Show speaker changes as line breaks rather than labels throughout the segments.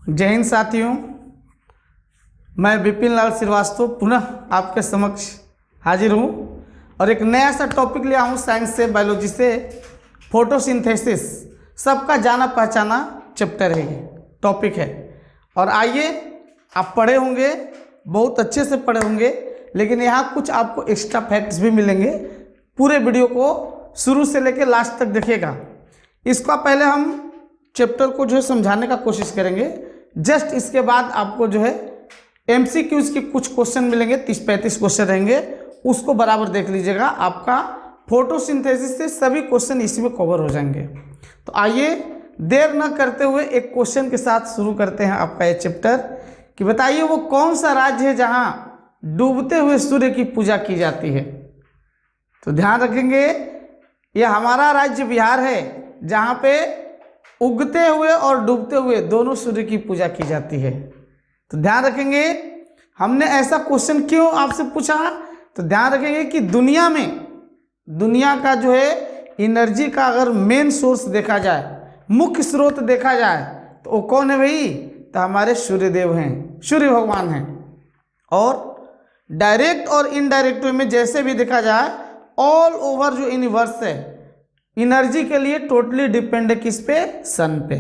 जय हिंद साथियों, मैं विपिन लाल श्रीवास्तव पुनः आपके समक्ष हाजिर हूँ और एक नया सा टॉपिक लिया हूँ साइंस से, बायोलॉजी से, फोटोसिंथेसिस। सबका जाना पहचाना चैप्टर है, ये टॉपिक है। और आइए, आप पढ़े होंगे, बहुत अच्छे से पढ़े होंगे, लेकिन यहाँ कुछ आपको एक्स्ट्रा फैक्ट्स भी मिलेंगे। पूरे वीडियो को शुरू से लेकर लास्ट तक देखिएगा। इसका पहले हम चैप्टर को जो है समझाने का कोशिश करेंगे। जस्ट इसके बाद आपको जो है MCQs के कुछ क्वेश्चन मिलेंगे, 30-35 क्वेश्चन रहेंगे, उसको बराबर देख लीजिएगा। आपका फोटोसिंथेसिस से सभी क्वेश्चन इसी में कवर हो जाएंगे। तो आइए, देर न करते हुए एक क्वेश्चन के साथ शुरू करते हैं आपका ये चैप्टर। कि बताइए वो कौन सा राज्य है जहाँ डूबते हुए सूर्य की पूजा की जाती है। तो ध्यान रखेंगे, ये हमारा राज्य बिहार है, जहाँ पे उगते हुए और डूबते हुए दोनों सूर्य की पूजा की जाती है। तो ध्यान रखेंगे, हमने ऐसा क्वेश्चन क्यों आपसे पूछा, तो ध्यान रखेंगे कि दुनिया का जो है एनर्जी का अगर मेन सोर्स देखा जाए, मुख्य स्रोत देखा जाए, तो वो कौन है भाई? तो हमारे सूर्यदेव हैं, सूर्य भगवान हैं। और डायरेक्ट और इनडायरेक्ट वे में जैसे भी देखा जाए, ऑल ओवर जो यूनिवर्स है एनर्जी के लिए टोटली डिपेंड है किस पे? सन पे।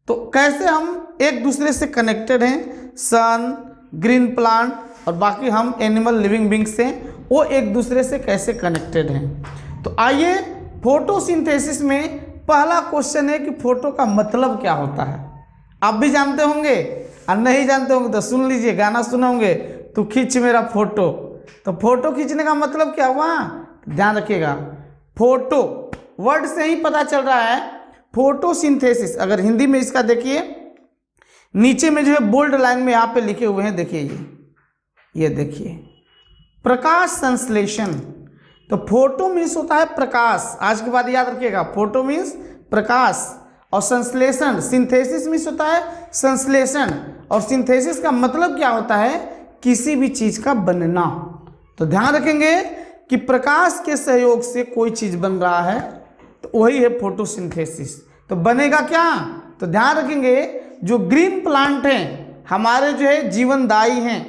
तो कैसे हम एक दूसरे से कनेक्टेड हैं, सन, ग्रीन प्लांट और बाकी हम एनिमल लिविंग बींग्स हैं, वो एक दूसरे से कैसे कनेक्टेड हैं। तो आइए, फोटोसिंथेसिस में पहला क्वेश्चन है कि फोटो का मतलब क्या होता है। आप भी जानते होंगे और नहीं जानते होंगे तो सुन लीजिए, गाना सुने होंगे, तो खींच मेरा फोटो। तो फोटो खींचने का मतलब क्या हुआ, ध्यान रखिएगा। फोटो वर्ड से ही पता चल रहा है। फोटोसिंथेसिस, अगर हिंदी में इसका देखिए, नीचे में जो है बोल्ड लाइन में यहाँ पे लिखे हुए हैं, देखिए ये देखिए, प्रकाश संश्लेषण। तो फोटो मीन्स होता है प्रकाश। आज के बाद याद रखिएगा, फोटो मीन्स प्रकाश और संश्लेषण, सिंथेसिस मीन्स होता है संश्लेषण। और सिंथेसिस का मतलब क्या होता है? किसी भी चीज का बनना। तो ध्यान रखेंगे कि प्रकाश के सहयोग से कोई चीज बन रहा है, तो वही है फोटोसिंथेसिस। तो बनेगा क्या? तो ध्यान रखेंगे, जो ग्रीन प्लांट हैं हमारे जो है जीवनदायी हैं,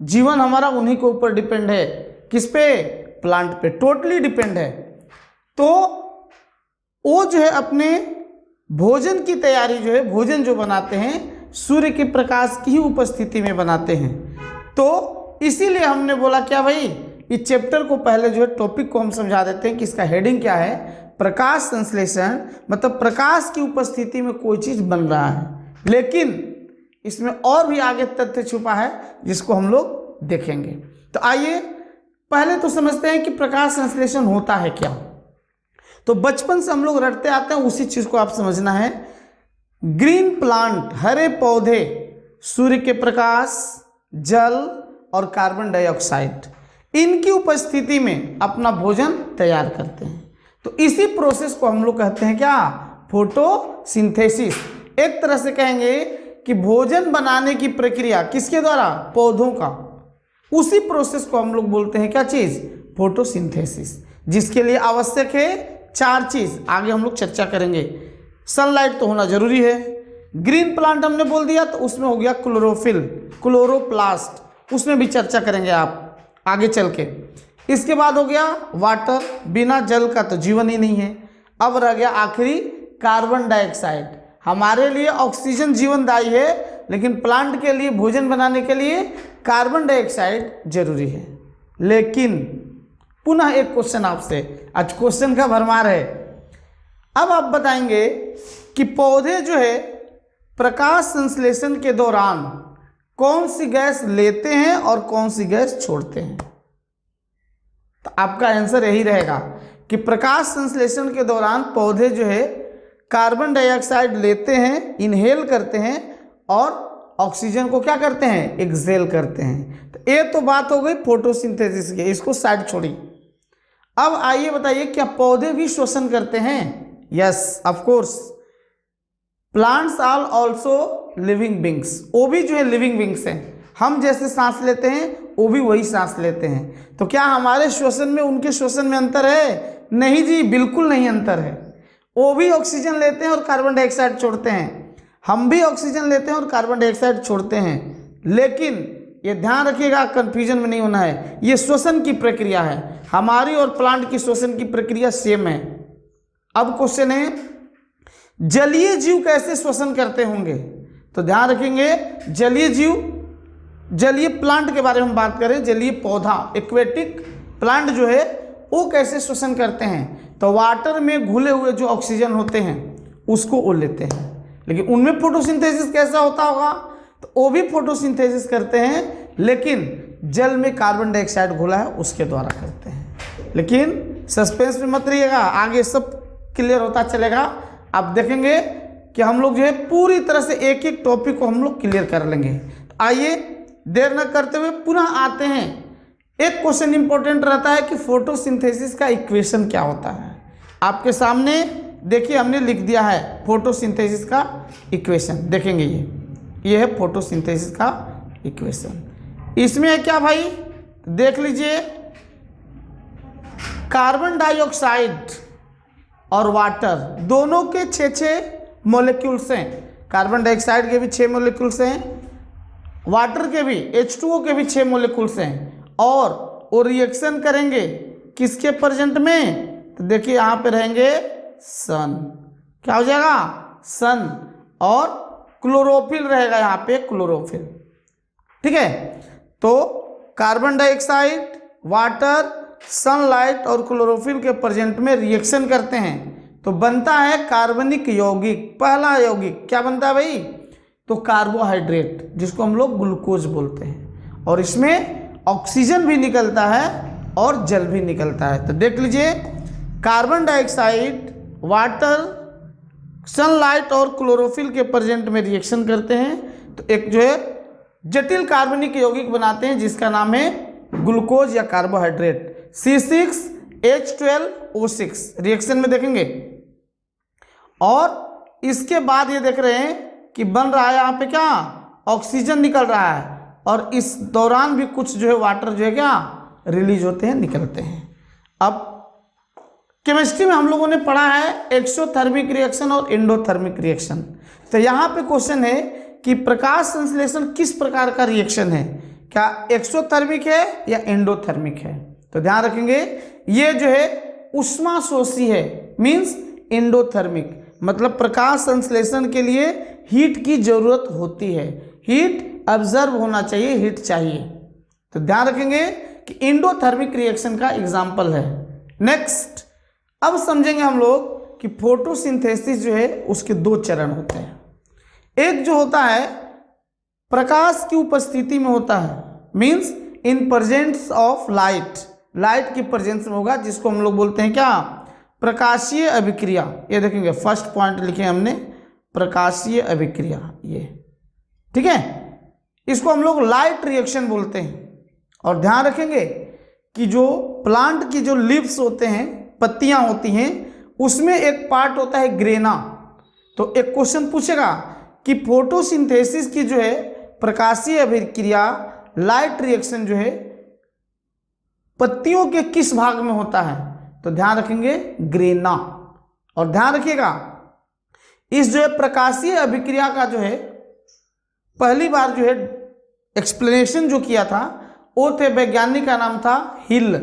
जीवन हमारा उन्हीं के ऊपर डिपेंड है। किस पे? प्लांट पे टोटली डिपेंड है। तो वो जो है अपने भोजन की तैयारी जो है, भोजन जो बनाते हैं, सूर्य के प्रकाश की ही उपस्थिति में बनाते हैं। तो इसीलिए हमने बोला क्या भाई, इस चैप्टर को पहले जो है टॉपिक को हम समझा देते हैं कि इसका हेडिंग क्या है। प्रकाश संश्लेषण मतलब प्रकाश की उपस्थिति में कोई चीज बन रहा है, लेकिन इसमें और भी आगे तथ्य छुपा है जिसको हम लोग देखेंगे। तो आइए पहले तो समझते हैं कि प्रकाश संश्लेषण होता है क्या। तो बचपन से हम लोग रटते आते हैं, उसी चीज को आप समझना है। ग्रीन प्लांट, हरे पौधे, सूर्य के प्रकाश, जल और कार्बन डाइऑक्साइड, इनकी उपस्थिति में अपना भोजन तैयार करते हैं। तो इसी प्रोसेस को हम लोग कहते हैं क्या? फोटोसिंथेसिस। एक तरह से कहेंगे कि भोजन बनाने की प्रक्रिया किसके द्वारा? पौधों का। उसी प्रोसेस को हम लोग बोलते हैं क्या चीज? फोटोसिंथेसिस। जिसके लिए आवश्यक है 4 चीज, आगे हम लोग चर्चा करेंगे। सनलाइट तो होना जरूरी है, ग्रीन प्लांट हमने बोल दिया, तो उसमें हो गया क्लोरोफिल, क्लोरोप्लास्ट, उसमें भी चर्चा करेंगे आप आगे चल के। इसके बाद हो गया वाटर, बिना जल का तो जीवन ही नहीं है। अब रह गया आखिरी कार्बन डाइऑक्साइड। हमारे लिए ऑक्सीजन जीवनदायी है, लेकिन प्लांट के लिए, भोजन बनाने के लिए कार्बन डाइऑक्साइड जरूरी है। लेकिन पुनः एक क्वेश्चन आपसे, आज क्वेश्चन का भरमार है। अब आप बताएंगे कि पौधे जो है प्रकाश संश्लेषण के दौरान कौन सी गैस लेते हैं और कौन सी गैस छोड़ते हैं। तो आपका आंसर यही रहेगा कि प्रकाश संश्लेषण के दौरान पौधे जो है कार्बन डाइऑक्साइड लेते हैं, इनहेल करते हैं, और ऑक्सीजन को क्या करते हैं? एक्सहेल करते हैं। तो ये तो बात हो गई फोटोसिंथेसिस की, इसको साइड छोड़ी। अब आइए बताइए, क्या पौधे भी श्वसन करते हैं? Yes, of course. Plants are also living beings, वो भी जो है लिविंग बींग्स हैं। हम जैसे सांस लेते हैं वो भी वही सांस लेते हैं। तो क्या हमारे श्वसन में उनके श्वसन में अंतर है? नहीं जी, बिल्कुल नहीं अंतर है। वो भी ऑक्सीजन लेते हैं और कार्बन डाइऑक्साइड छोड़ते हैं। हम भी ऑक्सीजन लेते हैं और कार्बन डाइऑक्साइड छोड़ते हैं, लेकिन ये ध्यान रखिएगा, कंफ्यूजन में नहीं होना है, ये श्वसन की प्रक्रिया है। हमारी और प्लांट की श्वसन की प्रक्रिया सेम है। अब क्वेश्चन है, जलीय जीव कैसे श्वसन करते होंगे? तो ध्यान रखेंगे, जलीय जीव, जलीय प्लांट के बारे में बात करें, जलीय पौधा, एक्वेटिक प्लांट जो है वो कैसे श्वसन करते हैं? तो वाटर में घुले हुए जो ऑक्सीजन होते हैं उसको वो लेते हैं, लेकिन उनमें फोटोसिंथेसिस कैसा होता होगा? तो वो भी फोटोसिंथेसिस करते हैं, लेकिन जल में कार्बन डाइऑक्साइड घुला है उसके द्वारा करते हैं। लेकिन सस्पेंस में मत रहिएगा, आगे सब क्लियर होता चलेगा। आप देखेंगे कि हम लोग जो है पूरी तरह से एक एक टॉपिक को हम लोग क्लियर कर लेंगे। तो आइए देर न करते हुए पुनः आते हैं। एक क्वेश्चन इंपॉर्टेंट रहता है कि फोटोसिंथेसिस का इक्वेशन क्या होता है। आपके सामने देखिए हमने लिख दिया है फोटोसिंथेसिस का इक्वेशन, देखेंगे ये है फोटोसिंथेसिस का इक्वेशन। इसमें है क्या भाई? देख लीजिए, कार्बन डाइऑक्साइड और वाटर दोनों के 6 मॉलिक्यूल्स हैं। कार्बन डाइऑक्साइड के भी 6 मॉलिक्यूल्स हैं, वाटर के भी H2O के भी 6 मॉलिक्यूल्स हैं, और वो रिएक्शन करेंगे किसके प्रेजेंट में? तो देखिए यहाँ पे रहेंगे सन, क्या हो जाएगा? सन, और क्लोरोफिल रहेगा यहाँ पे, क्लोरोफिल। ठीक है, तो कार्बन डाइऑक्साइड, वाटर, सनलाइट और क्लोरोफिल के प्रेजेंट में रिएक्शन करते हैं तो बनता है कार्बनिक यौगिक। पहला यौगिक क्या बनता है भाई? तो कार्बोहाइड्रेट, जिसको हम लोग ग्लूकोज बोलते हैं, और इसमें ऑक्सीजन भी निकलता है और जल भी निकलता है। तो देख लीजिए, कार्बन डाइऑक्साइड, वाटर, सनलाइट और क्लोरोफिल के प्रेजेंट में रिएक्शन करते हैं तो एक जो है जटिल कार्बनिक यौगिक बनाते हैं जिसका नाम है ग्लूकोज या कार्बोहाइड्रेट, C6H12O6 रिएक्शन में देखेंगे। और इसके बाद ये देख रहे हैं कि बन रहा है यहाँ पे क्या? ऑक्सीजन निकल रहा है, और इस दौरान भी कुछ जो है वाटर जो है क्या रिलीज होते हैं, निकलते हैं। अब केमिस्ट्री में हम लोगों ने पढ़ा है एक्सोथर्मिक रिएक्शन और एंडोथर्मिक रिएक्शन। तो यहाँ पे क्वेश्चन है कि प्रकाश संश्लेषण किस प्रकार का रिएक्शन है, क्या एक्सोथर्मिक है या एंडोथर्मिक है? तो ध्यान रखेंगे, ये जो है ऊष्माशोषी है, मीन्स एंडोथर्मिक, मतलब प्रकाश संश्लेषण के लिए हीट की जरूरत होती है, हीट ऑब्जर्व होना चाहिए, हीट चाहिए। तो ध्यान रखेंगे कि एंडोथर्मिक रिएक्शन का एग्जाम्पल है। नेक्स्ट, अब समझेंगे हम लोग कि फोटोसिंथेसिस जो है उसके 2 चरण होते हैं। एक जो होता है प्रकाश की उपस्थिति में होता है, means in presence of light, light की प्रेजेंस में होगा, जिसको हम लोग बोलते हैं क्या? प्रकाशीय अभिक्रिया। ये देखेंगे फर्स्ट पॉइंट लिखे हमने, प्रकाशीय अभिक्रिया, ये ठीक है, इसको हम लोग लाइट रिएक्शन बोलते हैं। और ध्यान रखेंगे कि जो प्लांट की जो लीव्स होते हैं, पत्तियां होती हैं, उसमें एक पार्ट होता है ग्रेना। तो एक क्वेश्चन पूछेगा कि फोटोसिंथेसिस की जो है प्रकाशीय अभिक्रिया, लाइट रिएक्शन जो है पत्तियों के किस भाग में होता है? तो ध्यान रखेंगे ग्रेना। और ध्यान रखिएगा, इस जो है प्रकाशीय अभिक्रिया का जो है पहली बार जो है एक्सप्लेनेशन जो किया था वो थे वैज्ञानिक का नाम था हिल।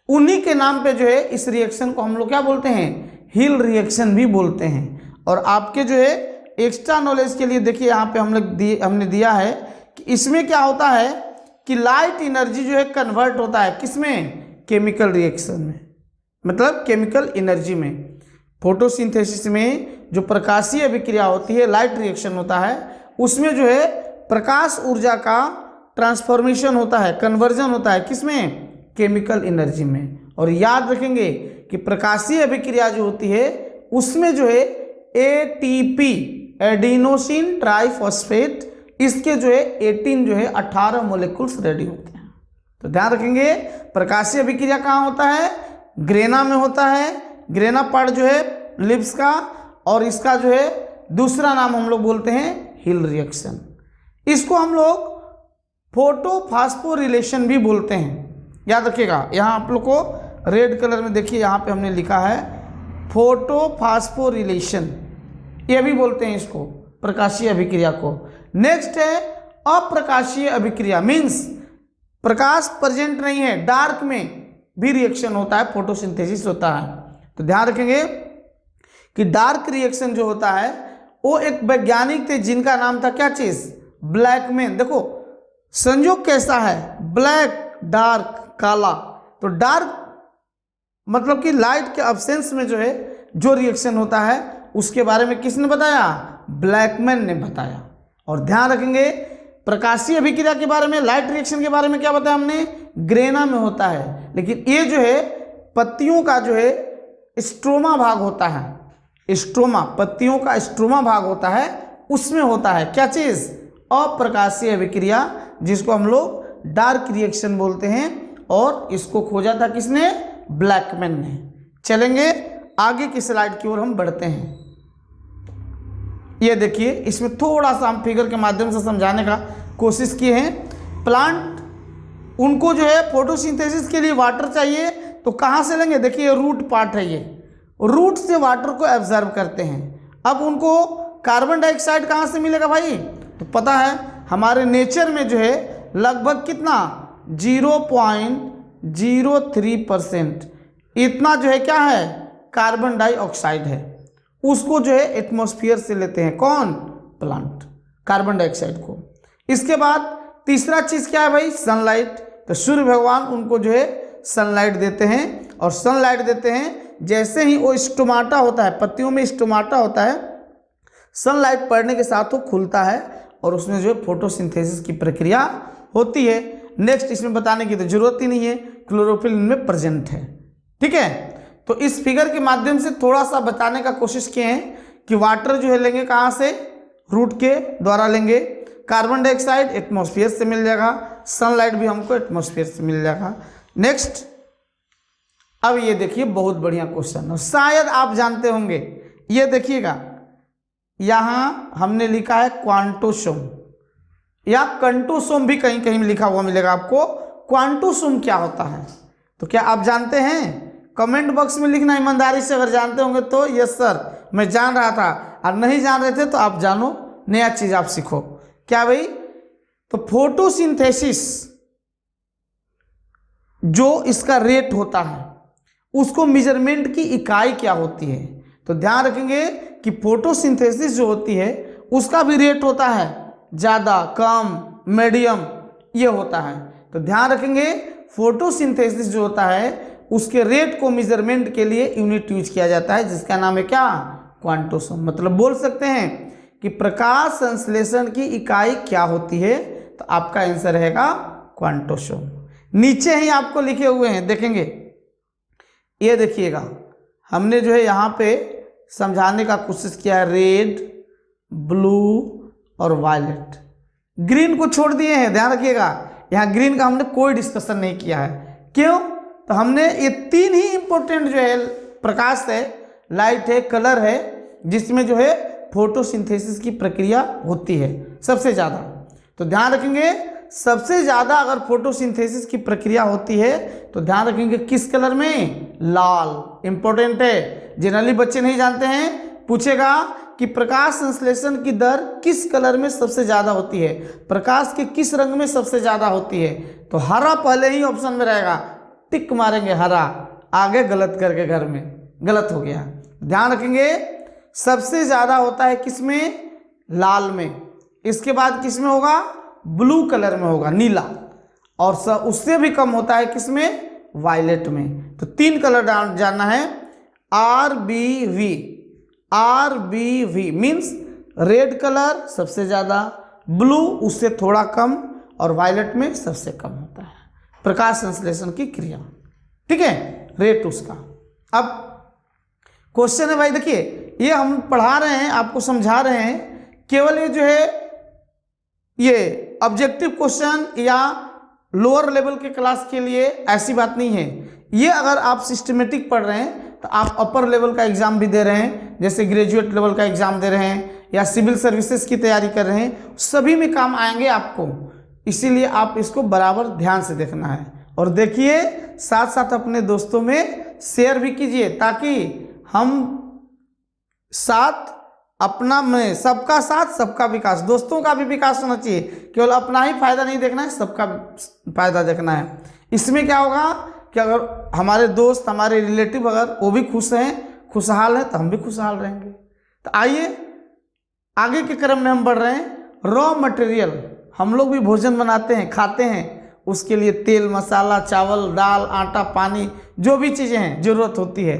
उन्हीं के नाम पे जो है इस रिएक्शन को हम लोग क्या बोलते हैं? हिल रिएक्शन भी बोलते हैं। और आपके जो है एक्स्ट्रा नॉलेज के लिए देखिए यहाँ पे हमने दिया है कि इसमें क्या होता है कि लाइट एनर्जी जो है कन्वर्ट होता है किसमें? केमिकल रिएक्शन में, मतलब केमिकल एनर्जी में। फोटोसिंथेसिस में जो प्रकाशीय अभिक्रिया होती है, लाइट रिएक्शन होता है, उसमें जो है प्रकाश ऊर्जा का ट्रांसफॉर्मेशन होता है, कन्वर्जन होता है किसमें? केमिकल एनर्जी में। और याद रखेंगे कि प्रकाशीय अभिक्रिया जो होती है उसमें जो है ATP, एडिनोसिन ट्राइफॉस्फेट, इसके जो है 18 जो है 18 मॉलिक्यूल्स रेडी होते हैं। तो ध्यान रखेंगे प्रकाशीय अभिक्रिया कहाँ होता है? ग्रेना में होता है। ग्रेना पार्ट जो है लिप्स का, और इसका जो है दूसरा नाम हम लोग बोलते हैं हिल रिएक्शन। इसको हम लोग फोटोफॉस्फोरिलेशन भी बोलते हैं। याद रखिएगा, यहाँ आप लोग को रेड कलर में देखिए, यहाँ पे हमने लिखा है फोटोफॉस्फोरिलेशन, ये भी बोलते हैं इसको। प्रकाशीय अभिक्रिया को। नेक्स्ट है अप्रकाशीय अभिक्रिया, मीन्स प्रकाश प्रेजेंट नहीं है, डार्क में भी रिएक्शन होता है, फोटोसिंथेसिस होता है। तो ध्यान रखेंगे कि डार्क रिएक्शन जो होता है वो एक वैज्ञानिक थे जिनका नाम था क्या चीज, ब्लैकमैन। देखो संयोग कैसा है, ब्लैक डार्क काला, तो डार्क मतलब कि लाइट के अब्सेंस में जो है जो रिएक्शन होता है उसके बारे में किसने बताया, ब्लैकमैन ने बताया। और ध्यान रखेंगे प्रकाशीय अभिक्रिया के बारे में, लाइट रिएक्शन के बारे में क्या बताया हमने, ग्रेना में होता है, लेकिन ये जो है पत्तियों का जो है स्ट्रोमा भाग होता है, स्ट्रोमा पत्तियों का स्ट्रोमा भाग होता है, उसमें होता है क्या चीज, अप्रकाशीय अभिक्रिया, जिसको हम लोग डार्क रिएक्शन बोलते हैं। और इसको खोजा था किसने, ब्लैकमैन ने। चलेंगे आगे की स्लाइड की ओर हम बढ़ते हैं। ये देखिए इसमें थोड़ा सा हम फिगर के माध्यम से समझाने का कोशिश किए हैं। प्लांट उनको जो है फोटोसिंथेसिस के लिए वाटर चाहिए, तो कहाँ से लेंगे, देखिए रूट पार्ट है, ये रूट से वाटर को एब्जर्व करते हैं। अब उनको कार्बन डाइऑक्साइड कहाँ से मिलेगा भाई, तो पता है हमारे नेचर में जो है लगभग कितना 0.03% इतना जो है क्या है, कार्बन डाइऑक्साइड है, उसको जो है एटमॉस्फेयर से लेते हैं कौन, प्लांट, कार्बन डाइऑक्साइड को। इसके बाद तीसरा चीज क्या है भाई, सनलाइट। तो सूर्य भगवान उनको जो है सनलाइट देते हैं, और सनलाइट देते हैं जैसे ही वो स्टोमाटा होता है, पत्तियों में स्टोमाटा होता है, सनलाइट पड़ने के साथ वो खुलता है और उसमें जो है फोटोसिंथेसिस की प्रक्रिया होती है। नेक्स्ट इसमें बताने की तो जरूरत ही नहीं है, क्लोरोफिल इनमें प्रेजेंट है। ठीक है, तो इस फिगर के माध्यम से थोड़ा सा बताने का कोशिश किए हैं कि वाटर जो है लेंगे कहाँ से, रूट के द्वारा लेंगे, कार्बन डाइऑक्साइड एटमॉस्फेयर से मिल जाएगा, सनलाइट भी हमको एटमॉस्फेयर से मिल जाएगा। नेक्स्ट अब ये देखिए बहुत बढ़िया क्वेश्चन, और शायद आप जानते होंगे, ये देखिएगा यहाँ हमने लिखा है क्वांटोसोम या कंटोसोम भी कहीं कहीं लिखा हुआ मिलेगा आपको। क्वांटोसोम क्या होता है, तो क्या आप जानते हैं, कमेंट बॉक्स में लिखना ईमानदारी से, अगर जानते होंगे तो यस सर मैं जान रहा था, और नहीं जान रहे थे तो आप जानो, नया चीज आप सीखो। क्या भाई, तो फोटोसिंथेसिस जो इसका रेट होता है उसको मेजरमेंट की इकाई क्या होती है, तो ध्यान रखेंगे कि फोटोसिंथेसिस जो होती है उसका भी रेट होता है, ज़्यादा कम मीडियम ये होता है। तो ध्यान रखेंगे फोटोसिंथेसिस जो होता है उसके रेट को मेजरमेंट के लिए यूनिट यूज किया जाता है, जिसका नाम है क्या, क्वांटोसोम। मतलब बोल सकते हैं कि प्रकाश संश्लेषण की इकाई क्या होती है, तो आपका आंसर रहेगा क्वांटोसोम। नीचे ही आपको लिखे हुए हैं, देखेंगे ये देखिएगा, हमने जो है यहाँ पे समझाने का कोशिश किया है, रेड, ब्लू और वायलेट। ग्रीन को छोड़ दिए हैं, ध्यान रखिएगा, यहाँ ग्रीन का हमने कोई डिस्कशन नहीं किया है। क्यों, तो हमने ये तीन ही इंपॉर्टेंट जो है प्रकाश है, लाइट है, कलर है, जिसमें जो है फोटोसिंथेसिस की प्रक्रिया होती है सबसे ज़्यादा। तो ध्यान रखेंगे सबसे ज़्यादा अगर फोटोसिंथेसिस की प्रक्रिया होती है तो ध्यान रखेंगे किस कलर में, लाल। इंपॉर्टेंट है, जनरली बच्चे नहीं जानते हैं, पूछेगा कि प्रकाश संश्लेषण की दर किस कलर में सबसे ज़्यादा होती है, प्रकाश के किस रंग में सबसे ज़्यादा होती है, तो हरा पहले ही ऑप्शन में रहेगा, टिक मारेंगे हरा, आगे गलत करके घर में गलत हो गया। ध्यान रखेंगे सबसे ज़्यादा होता है किसमें, लाल में, इसके बाद किसमें होगा, ब्लू कलर में होगा, नीला, और उससे भी कम होता है किसमें, वायलेट में। तो तीन कलर जानना है, RBV, RBV means red colour सबसे ज़्यादा, ब्लू उससे थोड़ा कम, और वायलेट में सबसे कम होता है प्रकाश संश्लेषण की क्रिया। ठीक है, रेट उसका। अब क्वेश्चन है भाई, देखिए ये हम पढ़ा रहे हैं, आपको समझा रहे हैं, केवल ये जो है ये ऑब्जेक्टिव क्वेश्चन या लोअर लेवल के क्लास के लिए ऐसी बात नहीं है। ये अगर आप सिस्टमेटिक पढ़ रहे हैं तो आप अपर लेवल का एग्जाम भी दे रहे हैं, जैसे ग्रेजुएट लेवल का एग्जाम दे रहे हैं या सिविल सर्विसेज की तैयारी कर रहे हैं, सभी में काम आएंगे आपको। इसीलिए आप इसको बराबर ध्यान से देखना है, और देखिए साथ साथ अपने दोस्तों में शेयर भी कीजिए, ताकि हम साथ अपना में सबका साथ सबका विकास, दोस्तों का भी विकास होना चाहिए, केवल अपना ही फायदा नहीं देखना है, सबका फायदा देखना है। इसमें क्या होगा कि अगर हमारे दोस्त हमारे रिलेटिव अगर वो भी खुश हैं, खुशहाल हैं, तो हम भी खुशहाल रहेंगे। तो आइए आगे के क्रम में हम बढ़ रहे हैं। रॉ मटेरियल, हम लोग भी भोजन बनाते हैं, खाते हैं, उसके लिए तेल, मसाला, चावल, दाल, आटा, पानी, जो भी चीज़ें हैं ज़रूरत होती है।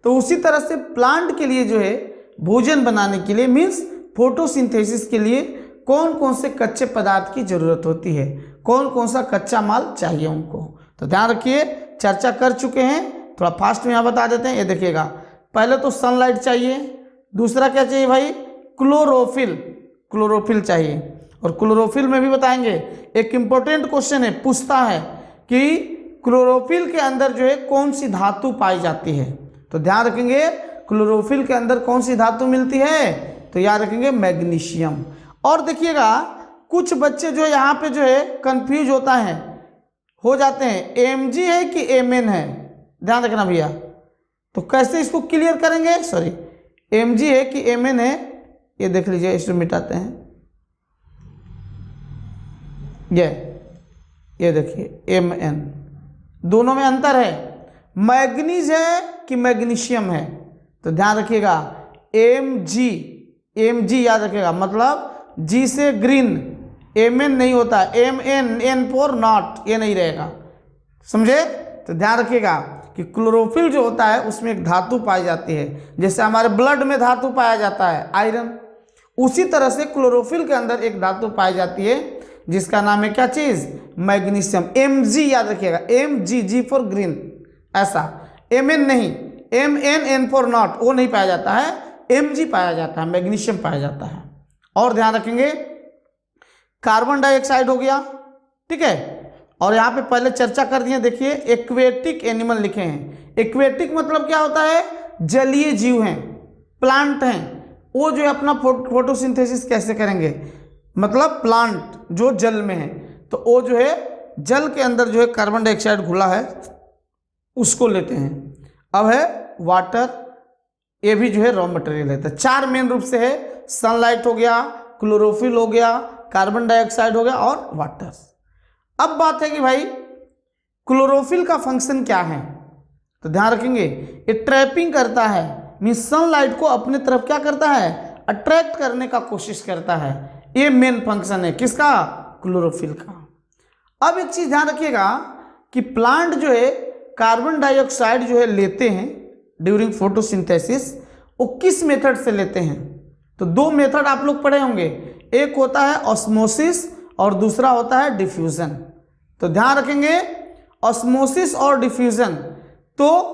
तो उसी तरह से प्लांट के लिए जो है भोजन बनाने के लिए मीन्स फोटोसिंथेसिस के लिए कौन कौन से कच्चे पदार्थ की ज़रूरत होती है, कौन कौन सा कच्चा माल चाहिए उनको। तो ध्यान रखिए, चर्चा कर चुके हैं, थोड़ा फास्ट में यहाँ बता देते हैं। ये देखिएगा, पहले तो सनलाइट चाहिए, दूसरा क्या चाहिए भाई, क्लोरोफिल, क्लोरोफिल चाहिए। और क्लोरोफिल में भी बताएंगे, एक इम्पोर्टेंट क्वेश्चन है, पूछता है कि क्लोरोफिल के अंदर जो है कौन सी धातु पाई जाती है। तो ध्यान रखेंगे क्लोरोफिल के अंदर कौन सी धातु मिलती है, तो याद रखेंगे मैग्नीशियम। और देखिएगा कुछ बच्चे जो यहाँ पे जो है कंफ्यूज हो जाते हैं, Mg है कि Mn है, ध्यान रखना भैया। तो कैसे इसको क्लियर करेंगे, सॉरी Mg है कि Mn है, ये देख लीजिए, इसको मिटाते हैं। ये देखिए Mn, दोनों में अंतर है, मैग्नीज है कि मैग्नीशियम है। तो ध्यान रखिएगा Mg याद रखिएगा, मतलब G से ग्रीन, Mn नहीं होता, Mn, N फॉर नॉट, ये नहीं रहेगा, समझे। तो ध्यान रखिएगा कि क्लोरोफिल जो होता है उसमें एक धातु पाई जाती है, जैसे हमारे ब्लड में धातु पाया जाता है आयरन, उसी तरह से क्लोरोफिल के अंदर एक धातु पाई जाती है जिसका नाम है क्या चीज़, मैग्नीशियम। Mg याद रखिएगा, Mg, G फॉर ग्रीन, ऐसा Mn नहीं, Mn, N फॉर नॉट, वो नहीं पाया जाता है, Mg पाया जाता है, मैग्नीशियम पाया जाता है। और ध्यान रखेंगे कार्बन डाइऑक्साइड हो गया, ठीक है। और यहाँ पे पहले चर्चा कर दिए, देखिए एक्वेटिक एनिमल लिखे हैं। एक्वेटिक मतलब क्या होता है, जलीय जीव हैं, प्लांट हैं, वो जो है अपना फोटोसिंथेसिस कैसे करेंगे, मतलब प्लांट जो जल में है, तो वो जो है जल के अंदर जो है कार्बन डाइऑक्साइड घुला है उसको लेते हैं। अब है वाटर, ये भी जो है रॉ मटेरियल है। तो चार मेन रूप से है, सनलाइट हो गया, क्लोरोफिल हो गया, कार्बन डाइऑक्साइड हो गया और वाटर। अब बात है कि भाई क्लोरोफिल का फंक्शन क्या है, तो ध्यान रखेंगे ये ट्रैपिंग करता है, मीन्स सनलाइट को अपने तरफ क्या करता है, अट्रैक्ट करने का कोशिश करता है। ये मेन फंक्शन है किसका, क्लोरोफिल का। अब एक चीज ध्यान रखिएगा कि प्लांट जो है कार्बन डाइऑक्साइड जो है लेते हैं ड्यूरिंग फोटोसिंथेसिस, वो किस मेथड से लेते हैं। तो दो मेथड आप लोग पढ़े होंगे, एक होता है ऑस्मोसिस और दूसरा होता है डिफ्यूजन। तो ध्यान रखेंगे ऑस्मोसिस और डिफ्यूजन, तो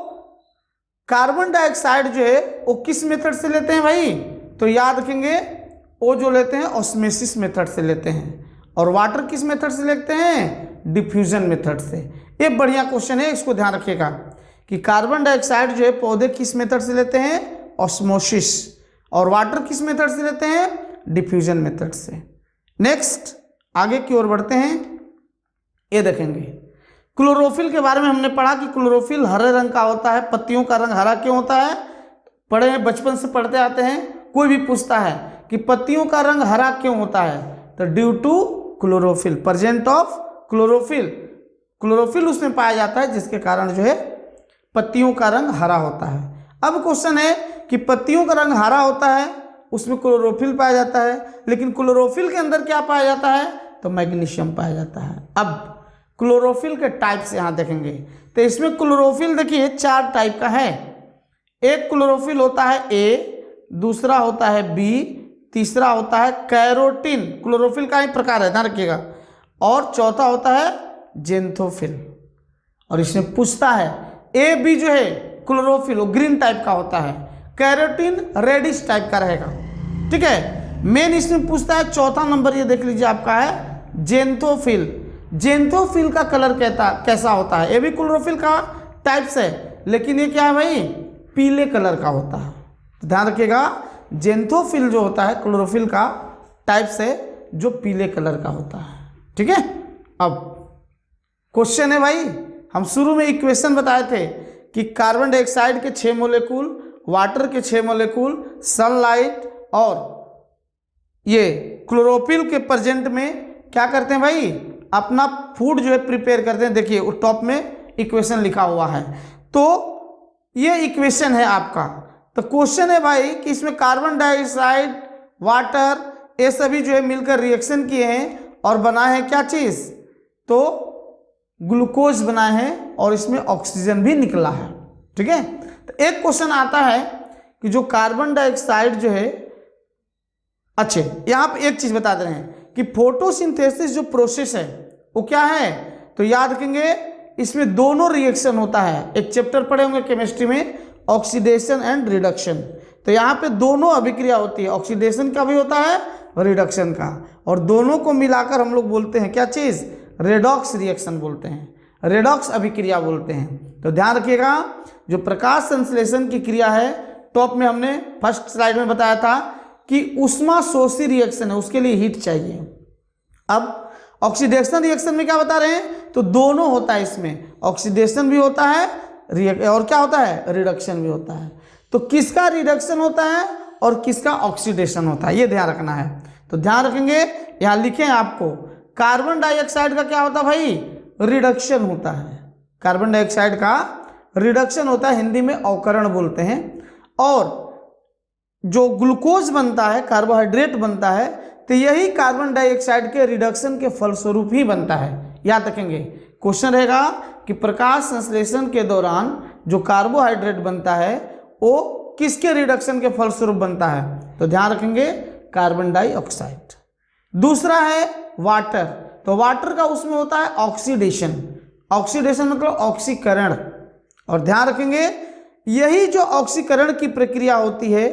कार्बन डाइऑक्साइड जो है वो किस मेथड से लेते हैं भाई, तो याद रखेंगे वो जो लेते हैं ऑस्मोसिस मेथड से लेते हैं, और वाटर किस मेथड से लेते हैं, डिफ्यूजन मेथड से। ये बढ़िया क्वेश्चन है, इसको ध्यान रखिएगा कि कार्बन डाइऑक्साइड जो है पौधे किस मेथड से लेते हैं, ऑस्मोसिस, और वाटर किस मेथड से लेते हैं, डिफ्यूजन मेथड से। नेक्स्ट आगे की ओर बढ़ते हैं, ये देखेंगे क्लोरोफिल के बारे में हमने पढ़ा कि क्लोरोफिल हरे रंग का होता है। पत्तियों का रंग हरा क्यों होता है, पढ़े हैं, बचपन से पढ़ते आते हैं। कोई भी पूछता है कि पत्तियों का रंग हरा क्यों होता है, तो due to chlorophyll, present of chlorophyll, chlorophyll उसमें पाया जाता है जिसके कारण जो है पत्तियों का रंग हरा होता है। अब क्वेश्चन है कि पत्तियों का रंग हरा होता है, उसमें क्लोरोफिल पाया जाता है, लेकिन क्लोरोफिल के अंदर क्या पाया जाता है, तो मैग्नीशियम पाया जाता है। अब क्लोरोफिल के टाइप्स यहाँ देखेंगे, तो इसमें क्लोरोफिल देखिए चार टाइप का है। एक क्लोरोफिल होता है ए, दूसरा होता है बी, तीसरा होता है कैरोटीन, क्लोरोफिल का ही प्रकार है, ध्यान रखिएगा, और चौथा होता है जेंथोफिल। और इसमें पूछता है ए बी जो है क्लोरोफिल वो ग्रीन टाइप का होता है, कैरोटीन रेडिश टाइप का रहेगा, ठीक है। मेन इसमें पूछता है चौथा नंबर, ये देख लीजिए आपका है जेंथोफिल। जेंथोफिल का कलर कैसा होता है, ये भी क्लोरोफिल का टाइप्स है, लेकिन ये क्या है भाई, पीले कलर का होता है। तो ध्यान रखिएगा जेंथोफिल जो होता है क्लोरोफिल का टाइप्स है जो पीले कलर का होता है, ठीक है। अब क्वेश्चन है भाई, हम शुरू में इक्वेशन बताए थे कि कार्बन डाइऑक्साइड के 6 मोलेकुल, वाटर के 6 मोलेकुल, सनलाइट और ये क्लोरोफिल के प्रेजेंट में क्या करते हैं भाई, अपना फूड जो है प्रिपेयर करते हैं। देखिए उस टॉप में इक्वेशन लिखा हुआ है, तो ये इक्वेशन है आपका। तो क्वेश्चन है भाई कि इसमें कार्बन डाइऑक्साइड, वाटर, ये सभी जो है मिलकर रिएक्शन किए हैं और बनाए हैं क्या चीज़, तो ग्लूकोज बनाए हैं और इसमें ऑक्सीजन भी निकला है। ठीक है, तो एक क्वेश्चन आता है कि जो कार्बन डाइऑक्साइड जो है, अच्छे यहाँ पे एक चीज़ बता दे रहे हैं कि फोटोसिंथेसिस जो प्रोसेस है वो क्या है, तो याद रखेंगे इसमें दोनों रिएक्शन होता है। एक चैप्टर पढ़े होंगे केमिस्ट्री में, ऑक्सीडेशन एंड रिडक्शन। तो यहाँ पे दोनों अभिक्रिया होती है, ऑक्सीडेशन का भी होता है और रिडक्शन का, और दोनों को मिलाकर हम लोग बोलते हैं क्या चीज़, रेडॉक्स रिएक्शन बोलते हैं, रेडॉक्स अभिक्रिया बोलते हैं। तो ध्यान रखिएगा, जो प्रकाश संश्लेषण की क्रिया है, टॉप में हमने फर्स्ट स्लाइड में बताया था कि ऊष्मा शोषी रिएक्शन है, उसके लिए हीट चाहिए। अब ऑक्सीडेशन रिएक्शन में क्या बता रहे हैं, तो दोनों होता है, इसमें ऑक्सीडेशन भी होता है और क्या होता है, रिडक्शन भी होता है। तो किसका रिडक्शन होता है और किसका ऑक्सीडेशन होता है, ये ध्यान रखना है। तो ध्यान रखेंगे, यहाँ लिखें आपको, कार्बन डाइऑक्साइड का क्या होता है भाई, रिडक्शन होता है। कार्बन डाइऑक्साइड का रिडक्शन होता है, हिंदी में अवकरण बोलते हैं। और जो ग्लूकोज बनता है, कार्बोहाइड्रेट बनता है, तो यही कार्बन डाइऑक्साइड के रिडक्शन के फलस्वरूप ही बनता है। याद रखेंगे, क्वेश्चन रहेगा कि प्रकाश संश्लेषण के दौरान जो कार्बोहाइड्रेट बनता है वो किसके रिडक्शन के फलस्वरूप बनता है, तो ध्यान रखेंगे कार्बन डाइऑक्साइड। दूसरा है वाटर, तो वाटर का उसमें होता है ऑक्सीडेशन। ऑक्सीडेशन मतलब ऑक्सीकरण, और ध्यान रखेंगे यही जो ऑक्सीकरण की प्रक्रिया होती है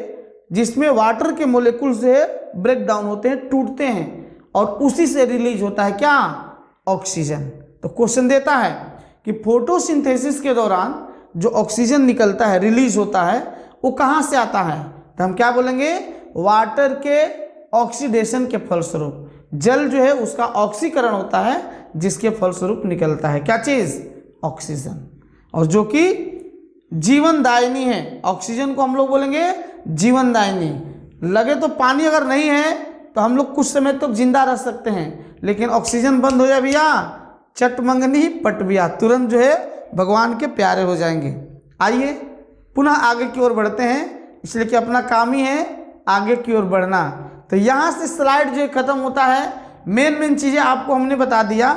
जिसमें वाटर के मोलेकुल से ब्रेक डाउन होते हैं, टूटते हैं, और उसी से रिलीज होता है क्या, ऑक्सीजन। तो क्वेश्चन देता है कि फोटोसिंथेसिस के दौरान जो ऑक्सीजन निकलता है, रिलीज होता है, वो कहाँ से आता है, तो हम क्या बोलेंगे, वाटर के ऑक्सीडेशन के फलस्वरूप। जल जो है उसका ऑक्सीकरण होता है जिसके फलस्वरूप निकलता है क्या चीज़, ऑक्सीजन, और जो कि जीवनदायिनी है। ऑक्सीजन को हम लोग बोलेंगे जीवनदायिनी। लगे तो पानी अगर नहीं है तो हम लोग कुछ समय तक जिंदा रह सकते हैं, लेकिन ऑक्सीजन बंद हो जाए भैया, चट मंगनी पट बिया, तुरंत जो है भगवान के प्यारे हो जाएंगे। आइए पुनः आगे की ओर बढ़ते हैं, इसलिए कि अपना काम ही है आगे की ओर बढ़ना। तो यहाँ से स्लाइड जो खत्म होता है, मेन चीज़ें आपको हमने बता दिया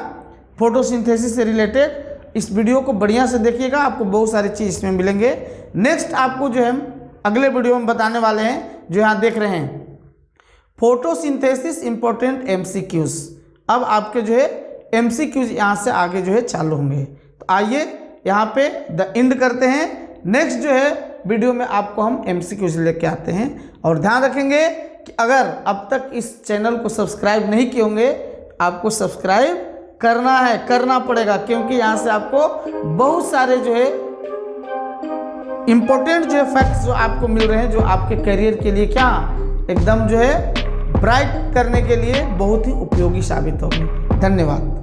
फोटोसिंथेसिस से रिलेटेड। इस वीडियो को बढ़िया से देखिएगा, आपको बहुत सारी चीज़ इसमें मिलेंगे। नेक्स्ट आपको जो है अगले वीडियो में बताने वाले हैं, जो यहाँ देख रहे हैं, फोटोसिंथेसिस इंपॉर्टेंट एमसीक्यूज। अब आपके जो है एमसीक्यूज यहाँ से आगे जो है चालू होंगे। तो आइए यहाँ पे द एंड करते हैं। नेक्स्ट जो है वीडियो में आपको हम एमसीक्यूज लेके आते हैं। और ध्यान रखेंगे कि अगर अब तक इस चैनल को सब्सक्राइब नहीं किए होंगे, आपको सब्सक्राइब करना है, करना पड़ेगा, क्योंकि यहाँ से आपको बहुत सारे जो है इंपॉर्टेंट जो है फैक्ट्स जो आपको मिल रहे हैं, जो आपके करियर के लिए क्या एकदम जो है ब्राइट करने के लिए बहुत ही उपयोगी साबित होंगे। धन्यवाद।